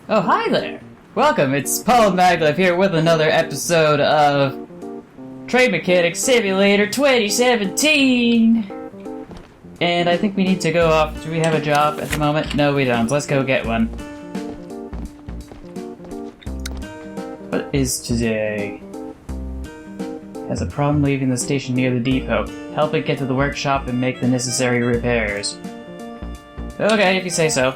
Oh, hi there! Welcome, it's Paul Maglev here with another episode of Train Mechanic Simulator 2017! And I think we need to go off. Do we have a job at the moment? No, we don't. Let's go get one. What is today? Has a problem leaving the station near the depot. Help it get to the workshop and make the necessary repairs. Okay, if you say so.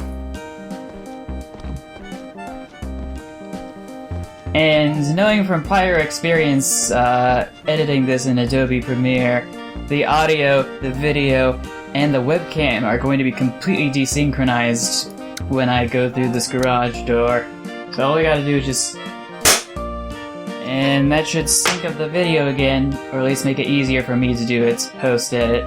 And knowing from prior experience editing this in Adobe Premiere, the audio, the video, and the webcam are going to be completely desynchronized when I go through this garage door. So all we gotta do is just... And that should sync up the video again, or at least make it easier for me to do its post-edit.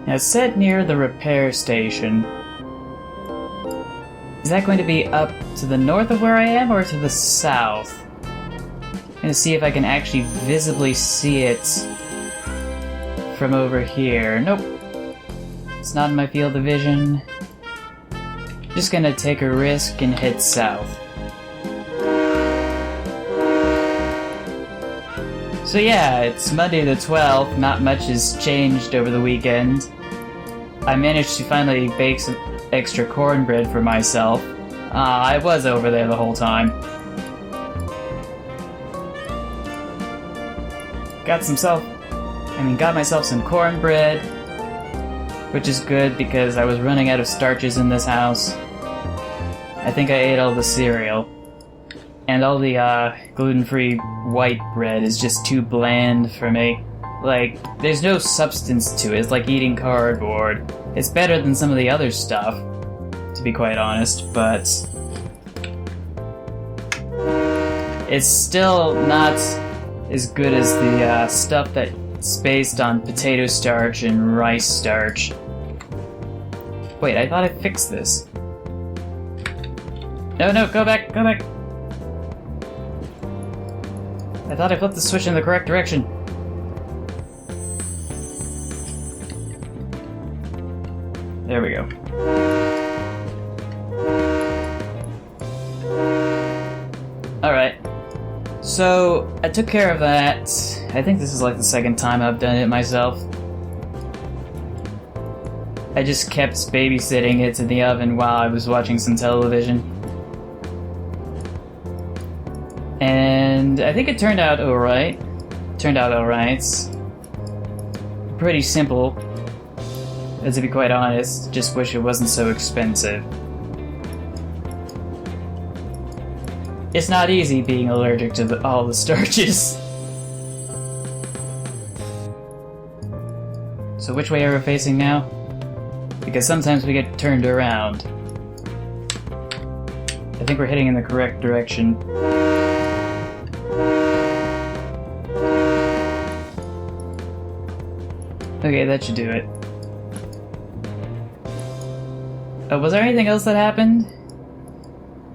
Now it's set near the repair station. Is that going to be up to the north of where I am, or to the south? I'm gonna see if I can actually visibly see it from over here. Nope. It's not in my field of vision. Just gonna take a risk and head south. So yeah, it's Monday the 12th, not much has changed over the weekend. I managed to finally bake some extra cornbread for myself. I was over there the whole time. Got myself some cornbread, which is good because I was running out of starches in this house. I think I ate all the cereal. And all the gluten-free white bread is just too bland for me. Like, there's no substance to it. It's like eating cardboard. It's better than some of the other stuff, to be quite honest, but it's still not as good as the stuff that's based on potato starch and rice starch. Wait, I thought I fixed this. No, go back! I thought I flipped the switch in the correct direction. There we go. Alright. So, I took care of that. I think this is like the second time I've done it myself. I just kept babysitting it in the oven while I was watching some television. And I think it turned out alright. Pretty simple, to be quite honest. Just wish it wasn't so expensive. It's not easy being allergic to all the starches. So which way are we facing now? Because sometimes we get turned around. I think we're heading in the correct direction. Okay, that should do it. Was there anything else that happened?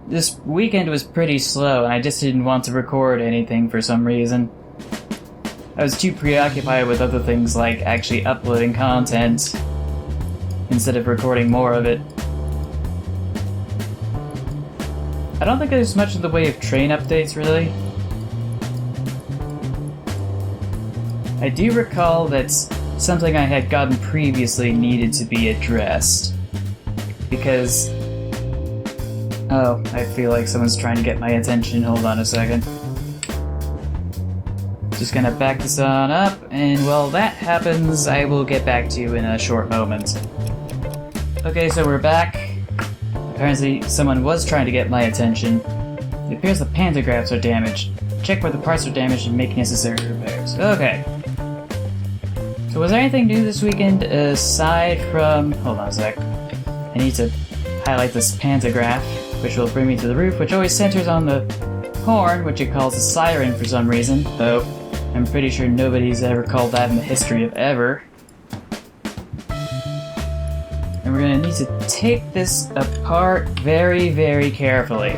This weekend was pretty slow, and I just didn't want to record anything for some reason. I was too preoccupied with other things like actually uploading content instead of recording more of it. I don't think there's much in the way of train updates, really. I do recall that something I had gotten previously needed to be addressed. Because... Oh, I feel like someone's trying to get my attention. Hold on a second. Just gonna back this on up, and while that happens, I will get back to you in a short moment. Okay, so we're back. Apparently, someone was trying to get my attention. It appears the pantographs are damaged. Check where the parts are damaged and make necessary repairs. Okay. So was there anything new this weekend aside from... Hold on a sec. I need to highlight this pantograph, which will bring me to the roof, which always centers on the horn, which it calls a siren for some reason, though I'm pretty sure nobody's ever called that in the history of ever. And we're gonna need to take this apart very, very carefully.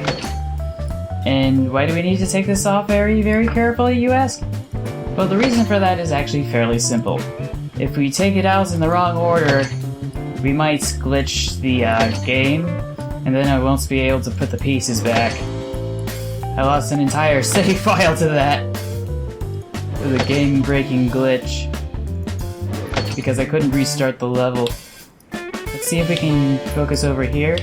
And why do we need to take this off very, very carefully, you ask? Well, the reason for that is actually fairly simple. If we take it out in the wrong order, we might glitch the game, and then I won't be able to put the pieces back. I lost an entire save file to that with a game-breaking glitch because I couldn't restart the level. Let's see if we can focus over here.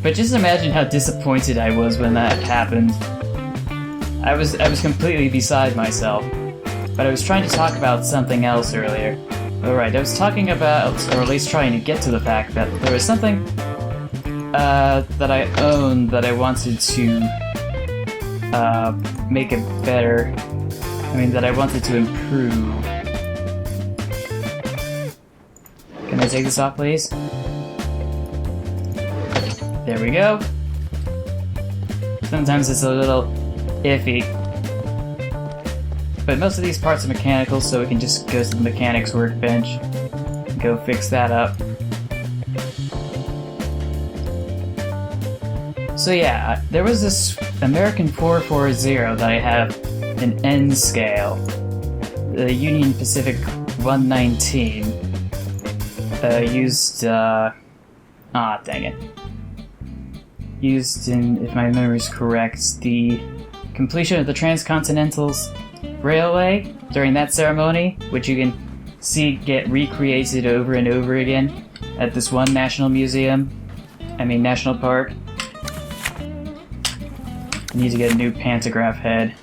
But just imagine how disappointed I was when that happened. I was completely beside myself. But I was trying to talk about something else earlier. Alright, I was talking about, or at least trying to get to the fact that there was something that I owned that I wanted to make it better. I mean, that I wanted to improve. Can I take this off, please? There we go. Sometimes it's a little iffy. But most of these parts are mechanical, so we can just go to the mechanics workbench and go fix that up. So yeah, there was this American 440 that I have in N scale. The Union Pacific 119. Used, dang it. Used in, if my memory is correct, the completion of the Transcontinental Railway during that ceremony, which you can see get recreated over and over again at this one national park. I need to get a new pantograph head,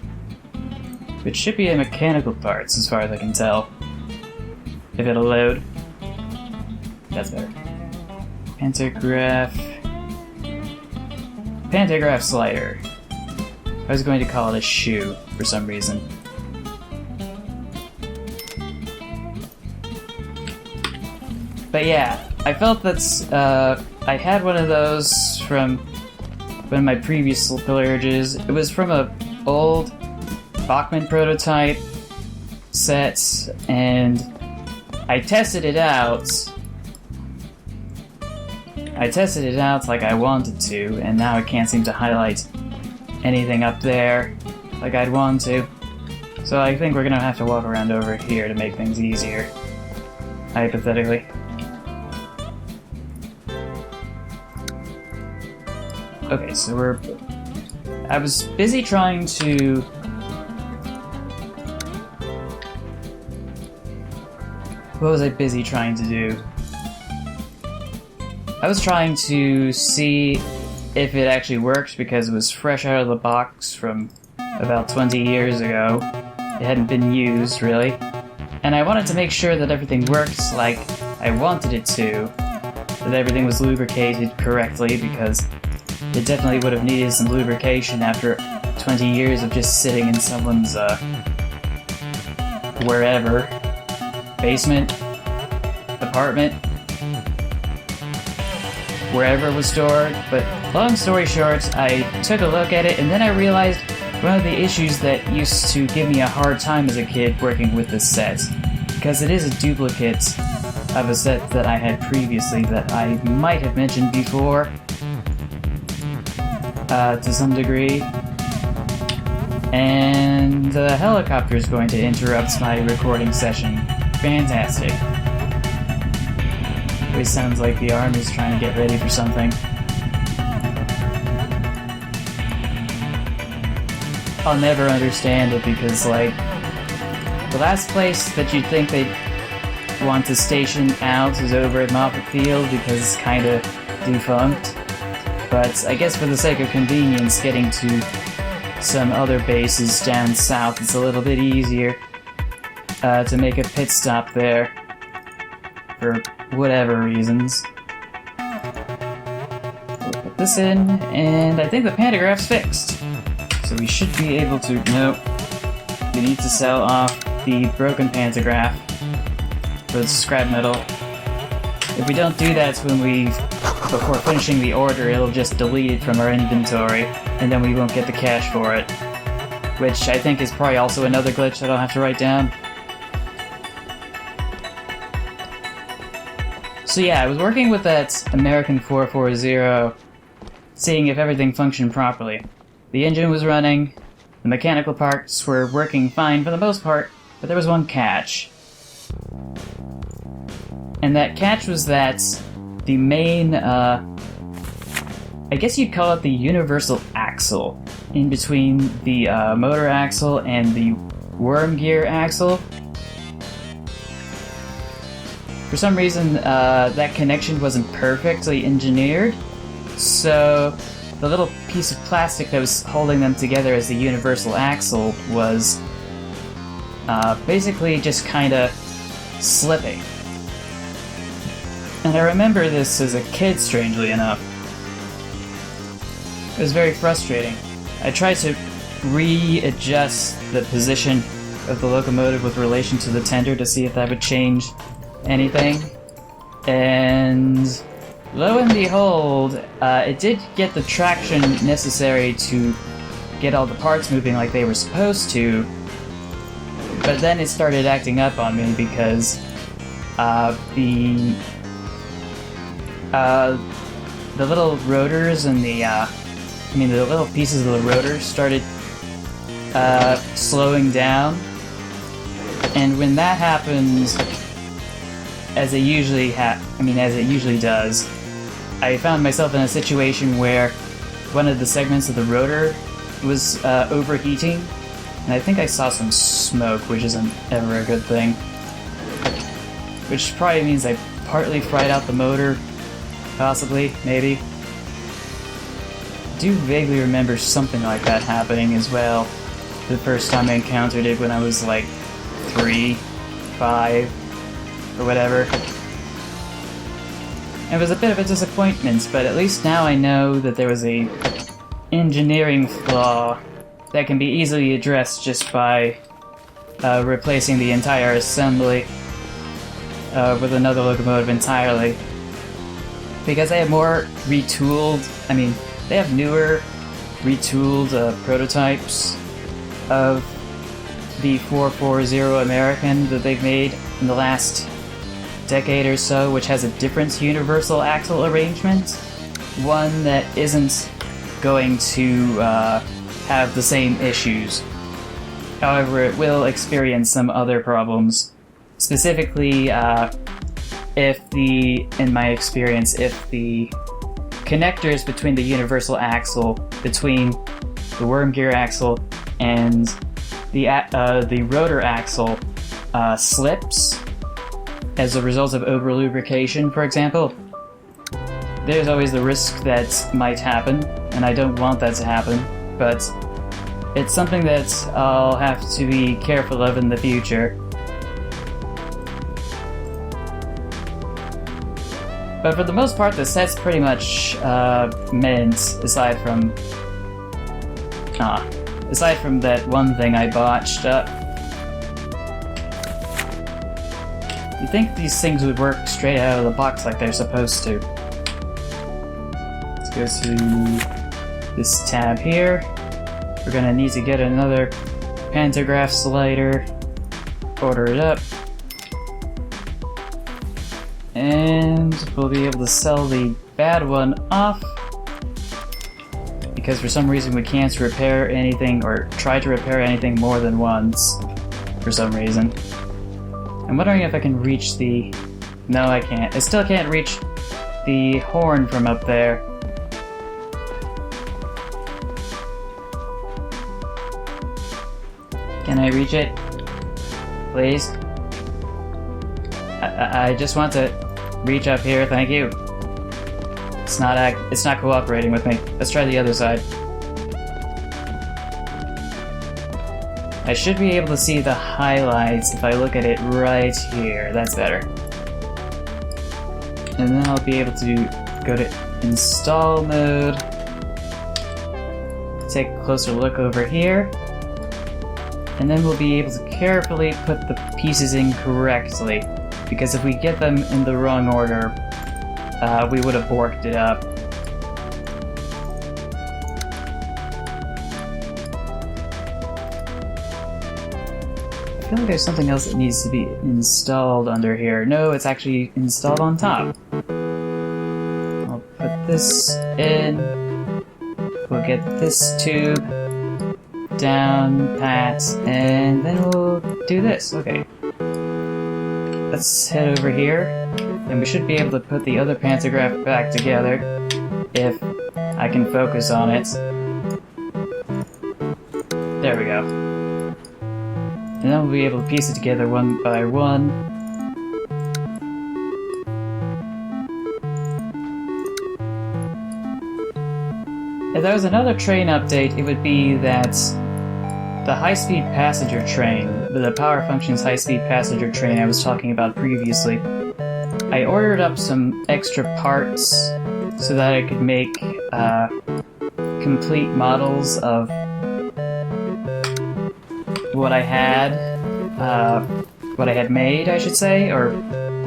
which should be in mechanical parts as far as I can tell. If it'll load. That's better. Pantograph slider. I was going to call it a shoe for some reason. But yeah, I felt that I had one of those from one of my previous pillages. It was from an old Bachmann prototype set, and I tested it out. Like I wanted to, and now I can't seem to highlight anything up there like I'd want to. So I think we're gonna have to walk around over here to make things easier, hypothetically. Okay, so I was busy trying to... What was I busy trying to do? I was trying to see if it actually worked because it was fresh out of the box from about 20 years ago. It hadn't been used, really. And I wanted to make sure that everything worked like I wanted it to. That everything was lubricated correctly, because it definitely would have needed some lubrication after 20 years of just sitting in someone's, wherever. Basement? Apartment? Wherever it was stored. But long story short, I took a look at it, and then I realized one of the issues that used to give me a hard time as a kid working with this set, because it is a duplicate of a set that I had previously that I might have mentioned before, to some degree. And the helicopter is going to interrupt my recording session. Fantastic. It sounds like the army's trying to get ready for something. I'll never understand it because, like, the last place that you'd think they'd want to station out is over at Moffett Field because it's kinda defunct. But I guess for the sake of convenience, getting to some other bases down south, it's a little bit easier to make a pit stop there for whatever reasons. We'll put this in, and I think the pantograph's fixed. So we should be able to... Nope. We need to sell off the broken pantograph for the scrap metal. If we don't do that before finishing the order, it'll just delete it from our inventory, and then we won't get the cash for it. Which I think is probably also another glitch that I'll have to write down. So yeah, I was working with that American 440, seeing if everything functioned properly. The engine was running, The mechanical parts were working fine for the most part, but there was one catch. And that catch was that the main, I guess you'd call it the universal axle, in between the motor axle and the worm gear axle. For some reason, that connection wasn't perfectly engineered, so the little piece of plastic that was holding them together as the universal axle was basically just kind of slipping. And I remember this as a kid, strangely enough. It was very frustrating. I tried to readjust the position of the locomotive with relation to the tender to see if that would change anything. And lo and behold, it did get the traction necessary to get all the parts moving like they were supposed to, but then it started acting up on me because the little rotors and the little pieces of the rotor started slowing down, and when that happens, as it usually does, I found myself in a situation where one of the segments of the rotor was overheating, and I think I saw some smoke, which isn't ever a good thing. Which probably means I partly fried out the motor, possibly, maybe. I do vaguely remember something like that happening as well, the first time I encountered it when I was like 3, 5, or whatever. It was a bit of a disappointment, but at least now I know that there was a engineering flaw that can be easily addressed just by replacing the entire assembly with another locomotive entirely. Because they have more retooled, they have newer, retooled prototypes of the 440 American that they've made in the last decade or so, which has a different universal axle arrangement. One that isn't going to have the same issues. However, it will experience some other problems. Specifically, in my experience, if the connectors between the universal axle, between the worm gear axle and the rotor axle slips as a result of over lubrication, for example, there's always the risk that might happen, and I don't want that to happen, but it's something that I'll have to be careful of in the future. But for the most part, the set's pretty much mint, aside from that one thing I botched up. You'd think these things would work straight out of the box like they're supposed to. Let's go to this tab here. We're gonna need to get another pantograph slider, order it up, and we'll be able to sell the bad one off, because for some reason we can't repair anything, or try to repair anything more than once, for some reason. I'm wondering if I can reach the... No, I can't. I still can't reach the horn from up there. Can I reach it? Please? I just want to reach up here, thank you. It's not cooperating with me. Let's try the other side. I should be able to see the highlights if I look at it right here. That's better. And then I'll be able to go to install mode. Take a closer look over here. And then we'll be able to carefully put the pieces in correctly. Because if we get them in the wrong order, we would have borked it up. I feel like there's something else that needs to be installed under here. No, it's actually installed on top. I'll put this in. We'll get this tube down, pat, and then we'll do this. Okay. Let's head over here, and we should be able to put the other pantograph back together if I can focus on it. There we go. And then we'll be able to piece it together one by one. If there was another train update, it would be that the high-speed passenger train, the Power Functions high-speed passenger train I was talking about previously, I ordered up some extra parts so that I could make complete models of what I had made, I should say, or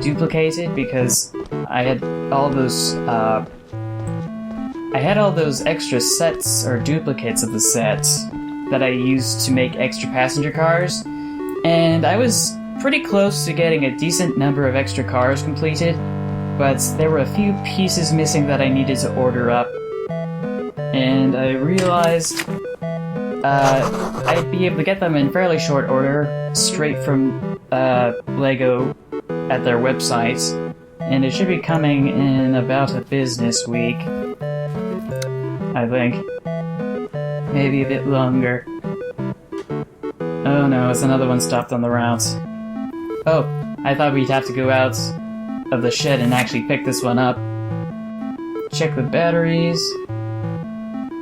duplicated, because I had all those extra sets or duplicates of the set that I used to make extra passenger cars, and I was pretty close to getting a decent number of extra cars completed, but there were a few pieces missing that I needed to order up, and I realized I'd be able to get them in fairly short order, straight from LEGO at their website, and it should be coming in about a business week, I think. Maybe a bit longer. Oh no, it's another one stopped on the route. Oh, I thought we'd have to go out of the shed and actually pick this one up. Check the batteries.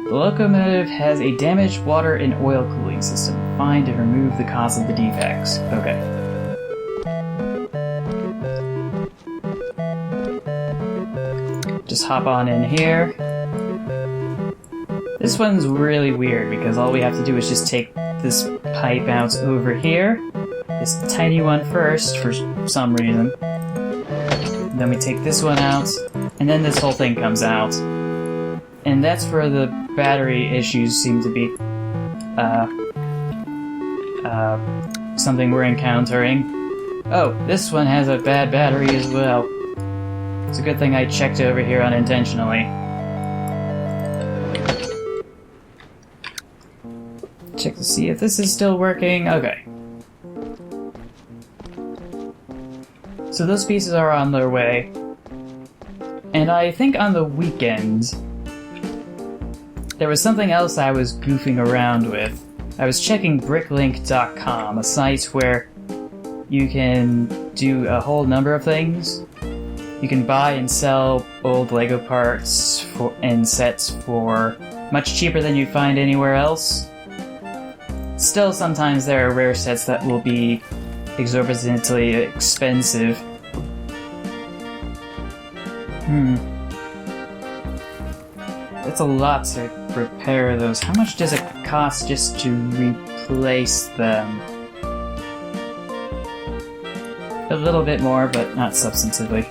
The locomotive has a damaged water and oil cooling system. Find and remove the cause of the defects. Okay. Just hop on in here. This one's really weird because all we have to do is just take this pipe out over here. This tiny one first for some reason. And then we take this one out, and then this whole thing comes out. And that's where the battery issues seem to be something we're encountering. Oh, this one has a bad battery as well. It's a good thing I checked over here unintentionally. Check to see if this is still working. Okay. So those pieces are on their way. And I think on the weekend, there was something else I was goofing around with. I was checking BrickLink.com, a site where you can do a whole number of things. You can buy and sell old LEGO parts and sets for much cheaper than you'd find anywhere else. Still, sometimes there are rare sets that will be exorbitantly expensive. It's a lot to repair those. How much does it cost just to replace them? A little bit more, but not substantively.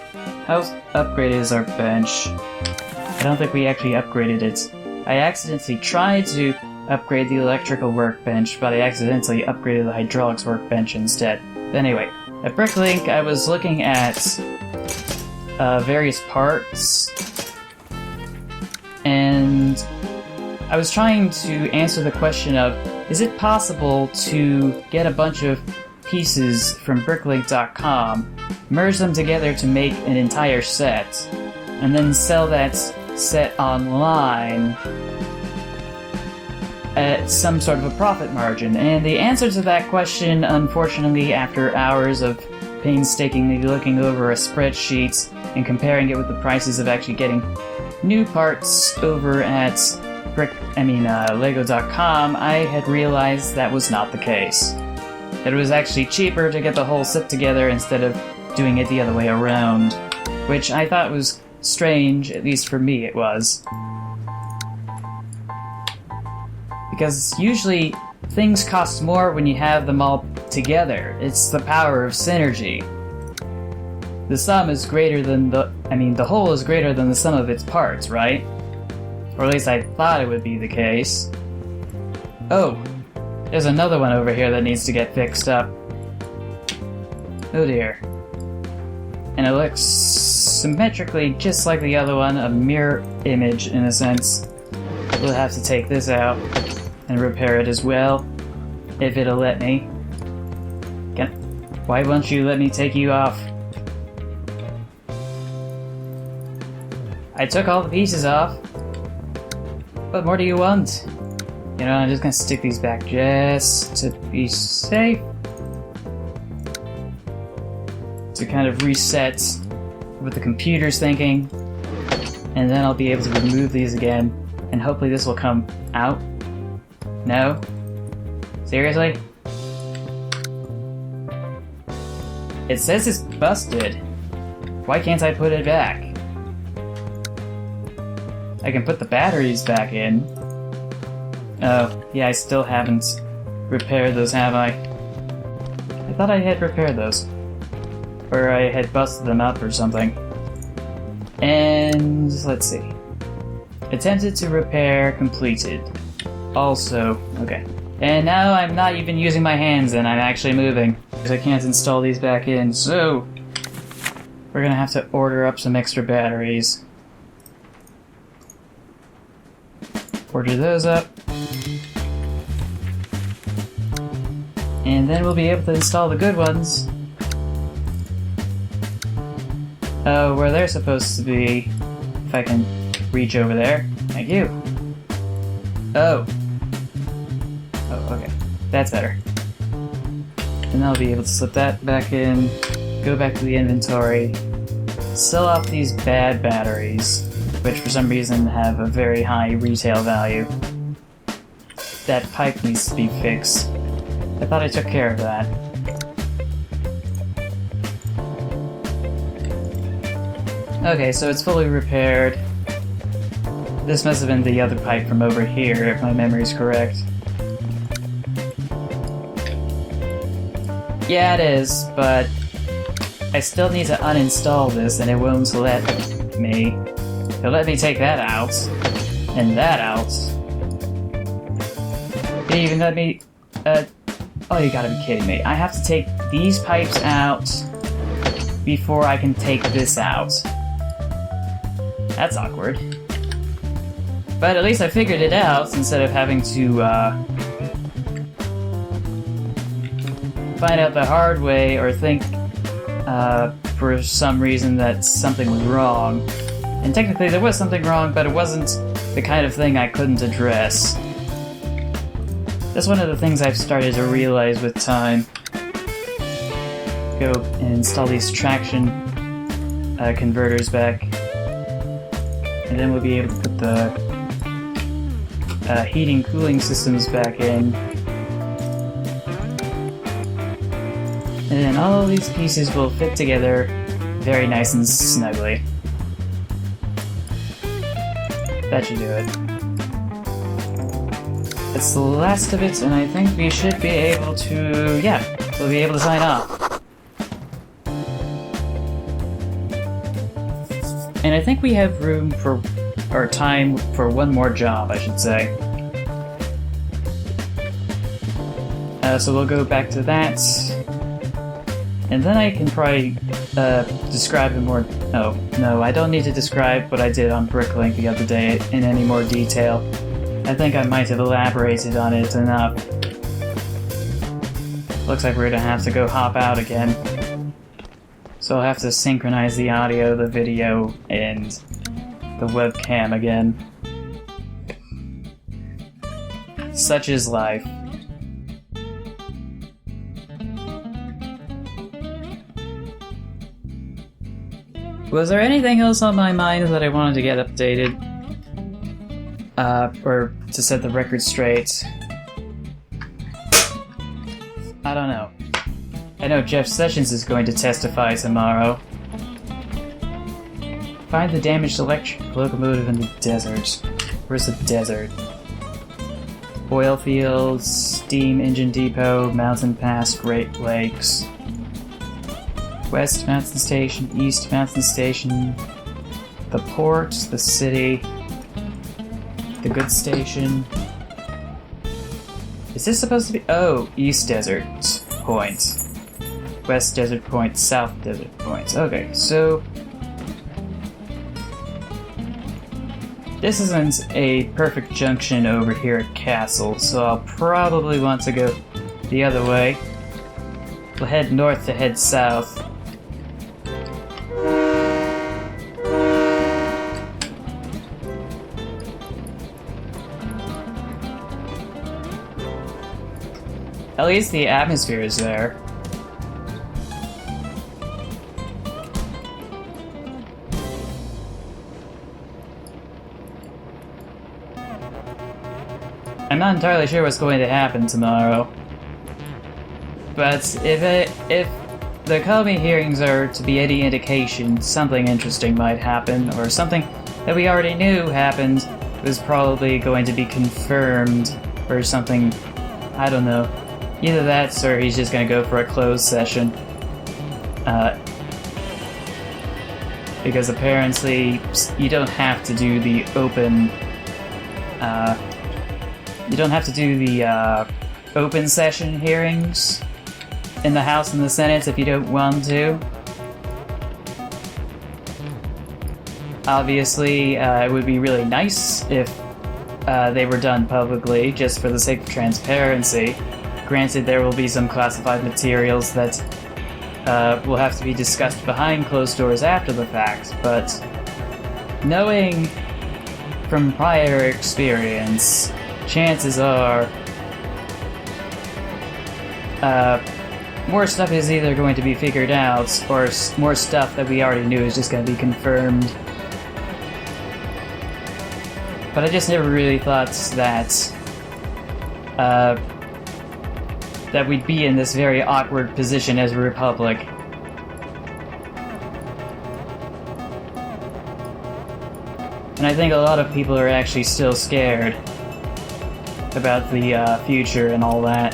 How upgraded is our bench? I don't think we actually upgraded it. I accidentally tried to upgrade the electrical workbench, but I accidentally upgraded the hydraulics workbench instead. But anyway, at BrickLink I was looking at various parts, and I was trying to answer the question of, is it possible to get a bunch of pieces from BrickLink.com, merge them together to make an entire set, and then sell that set online at some sort of a profit margin? And the answer to that question, unfortunately, after hours of painstakingly looking over a spreadsheet and comparing it with the prices of actually getting new parts over at Lego.com, I had realized that was not the case. That it was actually cheaper to get the whole set together instead of doing it the other way around, which I thought was strange, at least for me it was. Because usually things cost more when you have them all together. It's the power of synergy. The sum is greater than the whole is greater than the sum of its parts, right? Or at least I thought it would be the case. Oh, there's another one over here that needs to get fixed up. Oh dear. And it looks symmetrically just like the other one, a mirror image in a sense. We'll have to take this out. and repair it as well, if it'll let me. Why won't you let me take you off? I took all the pieces off. What more do you want? You know, I'm just gonna stick these back just to be safe. To kind of reset what the computer's thinking. And then I'll be able to remove these again. And hopefully this will come out. No? Seriously? It says it's busted. Why can't I put it back? I can put the batteries back in. Oh, yeah, I still haven't repaired those, have I? I thought I had repaired those. Or I had busted them up or something. And let's see. Attempted to repair completed. Also, okay. And now I'm not even using my hands and I'm actually moving. Because I can't install these back in, so we're gonna have to order up some extra batteries. Order those up. And then we'll be able to install the good ones. Oh, where they're supposed to be. If I can reach over there. Thank you. Oh. Oh, okay. That's better. And I'll be able to slip that back in, go back to the inventory, sell off these bad batteries, which for some reason have a very high retail value. That pipe needs to be fixed. I thought I took care of that. Okay, so it's fully repaired. This must have been the other pipe from over here, if my memory's correct. Yeah, it is, but I still need to uninstall this and it won't let me. It'll let me take that out, and that out. It even let me, oh, you gotta be kidding me. I have to take these pipes out before I can take this out. That's awkward. But at least I figured it out instead of having to, find out the hard way or think for some reason that something was wrong. And technically there was something wrong, but it wasn't the kind of thing I couldn't address. That's one of the things I've started to realize with time. Go and install these traction converters back. And then we'll be able to put the heating cooling systems back in. And then all these pieces will fit together very nice and snugly. That should do it. That's the last of it, and I think we should be able to... yeah, we'll be able to sign off. And I think we have room for... or time for one more job, I should say. So we'll go back to that. And then I can probably describe in more... oh, no, I don't need to describe what I did on BrickLink the other day in any more detail. I think I might have elaborated on it enough. Looks like we're gonna have to go hop out again. So I'll have to synchronize the audio, the video, and the webcam again. Such is life. Was there anything else on my mind that I wanted to get updated? Or to set the record straight? I don't know. I know Jeff Sessions is going to testify tomorrow. Find the damaged electric locomotive in the desert. Where's the desert? Oil fields, steam engine depot, mountain pass, Great Lakes. West Mountain Station, East Mountain Station, the port, the city, the goods station. Is this supposed to be... oh, East Desert Point. West Desert Point, South Desert Point. Okay, so... this isn't a perfect junction over here at Castle, so I'll probably want to go the other way. We'll head north to head south. At least the atmosphere is there. I'm not entirely sure what's going to happen tomorrow. But if the Comey hearings are to be any indication, something interesting might happen, or something that we already knew happened was probably going to be confirmed, or something, I don't know. Either that, or he's just gonna go for a closed session. Because apparently you don't have to do the open, open session hearings in the House and the Senate if you don't want to. Obviously, it would be really nice if they were done publicly, just for the sake of transparency. Granted, there will be some classified materials that will have to be discussed behind closed doors after the fact, but knowing from prior experience, chances are more stuff is either going to be figured out, or more stuff that we already knew is just going to be confirmed. But I just never really thought that that we'd be in this very awkward position as a republic. And I think a lot of people are actually still scared about the future and all that.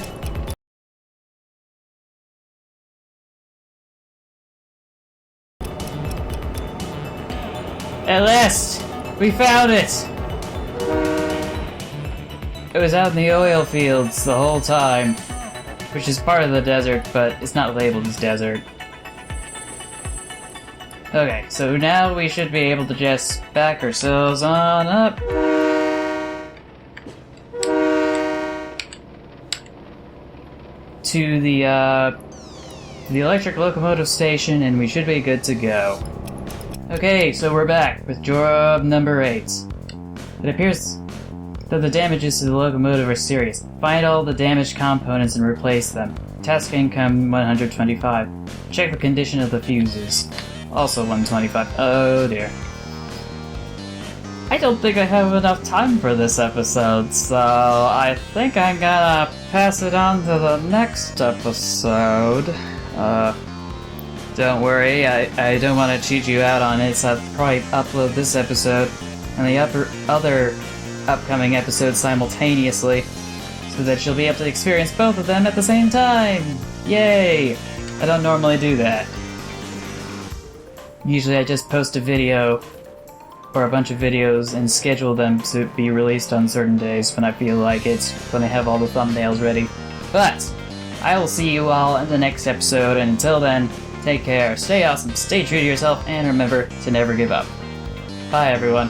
At last! We found it! It was out in the oil fields the whole time, which is part of the desert, but it's not labeled as desert. Okay, so now we should be able to just back ourselves on up. To the electric locomotive station, and we should be good to go. Okay, so we're back with job number 8. It appears that the damages to the locomotive are serious. Find all the damaged components and replace them. Task income 125. Check the condition of the fuses. Also 125. Oh dear. I don't think I have enough time for this episode, so I think I'm gonna pass it on to the next episode. Don't worry, I don't want to cheat you out on it, so I'll probably upload this episode and the other upcoming episodes simultaneously, so that you'll be able to experience both of them at the same time! Yay! I don't normally do that. Usually I just post a video, or a bunch of videos, and schedule them to be released on certain days when I feel like it, when I have all the thumbnails ready. But, I will see you all in the next episode, and until then, take care, stay awesome, stay true to yourself, and remember to never give up. Bye everyone.